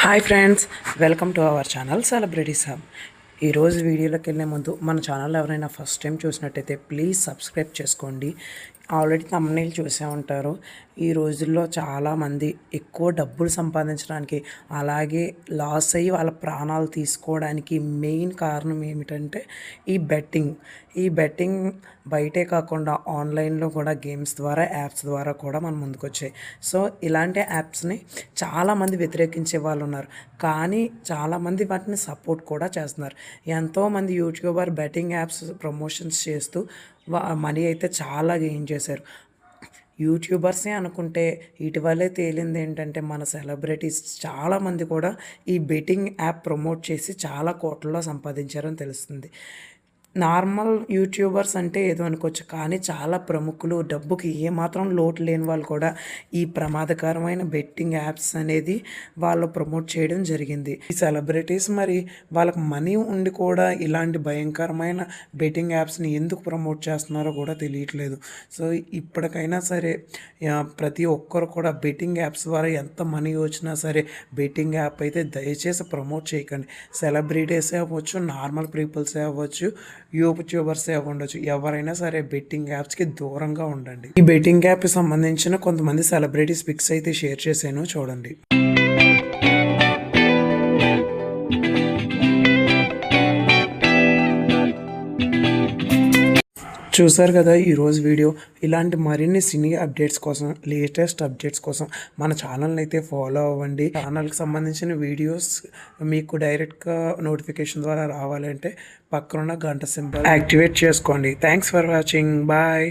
Hi friends, welcome to our channel celebrities hub. ఈరోజు వీడియోలోకి వెళ్ళే ముందు మన ఛానల్ ఎవరైనా ఫస్ట్ టైం చూసినట్టయితే ప్లీజ్ సబ్స్క్రైబ్ చేసుకోండి. ఆల్రెడీ తమ్ముళ్ళు చూసే ఉంటారు. ఈ రోజుల్లో చాలామంది ఎక్కువ డబ్బులు సంపాదించడానికి అలాగే లాస్ అయ్యి వాళ్ళ ప్రాణాలు తీసుకోవడానికి మెయిన్ కారణం ఏమిటంటే ఈ బెట్టింగ్ బయటే కాకుండా ఆన్లైన్లో కూడా గేమ్స్ ద్వారా యాప్స్ ద్వారా కూడా మన ముందుకు వచ్చాయి. సో ఇలాంటి యాప్స్ని చాలామంది వ్యతిరేకించే వాళ్ళు ఉన్నారు, కానీ చాలామంది వాటిని సపోర్ట్ కూడా చేస్తున్నారు. ఎంతోమంది యూట్యూబర్ బెట్టింగ్ యాప్స్ ప్రమోషన్స్ చేస్తూ మనీ అయితే చాలా గెయిన్ చేశారు. యూట్యూబర్సే అనుకుంటే ఇటీవలే తేలింది ఏంటంటే మన సెలబ్రిటీస్ చాలామంది కూడా ఈ బెట్టింగ్ యాప్ ప్రమోట్ చేసి చాలా కోట్లలో సంపాదించారని తెలుస్తుంది. నార్మల్ యూట్యూబర్స్ అంటే ఏదో అనుకోవచ్చు, కానీ చాలా ప్రముఖులు, డబ్బుకి ఏమాత్రం లోటు లేని వాళ్ళు కూడా ఈ ప్రమాదకరమైన బెట్టింగ్ యాప్స్ అనేది వాళ్ళు ప్రమోట్ చేయడం జరిగింది. ఈ సెలబ్రిటీస్ మరి వాళ్ళకి మనీ ఉండి కూడా ఇలాంటి భయంకరమైన బెట్టింగ్ యాప్స్ని ఎందుకు ప్రమోట్ చేస్తున్నారో కూడా తెలియట్లేదు. సో ఇప్పటికైనా సరే ప్రతి ఒక్కరు కూడా బెట్టింగ్ యాప్స్ ద్వారా ఎంత మనీ వచ్చినా సరే బెట్టింగ్ యాప్ అయితే దయచేసి ప్రమోట్ చేయకండి. సెలబ్రిటీసే అవ్వచ్చు, నార్మల్ పీపుల్సే అవ్వచ్చు, యూట్యూబర్సే ఉండొచ్చు, ఎవరైనా సరే బెట్టింగ్ యాప్స్కి దూరంగా ఉండండి. ఈ బెట్టింగ్ యాప్కి సంబంధించిన కొంతమంది సెలబ్రిటీస్ పిక్స్ అయితే షేర్ చేశాను, చూడండి. చూసారు కదా ఈరోజు వీడియో. ఇలాంటి మరిన్ని సినీ అప్డేట్స్ కోసం, లేటెస్ట్ అప్డేట్స్ కోసం మన ఛానల్ని అయితే ఫాలో అవ్వండి. ఛానల్కి సంబంధించిన వీడియోస్ మీకు డైరెక్ట్గా నోటిఫికేషన్ ద్వారా రావాలంటే పక్కనున్న గంట సింబల్ యాక్టివేట్ చేసుకోండి. Thanks for watching. బాయ్.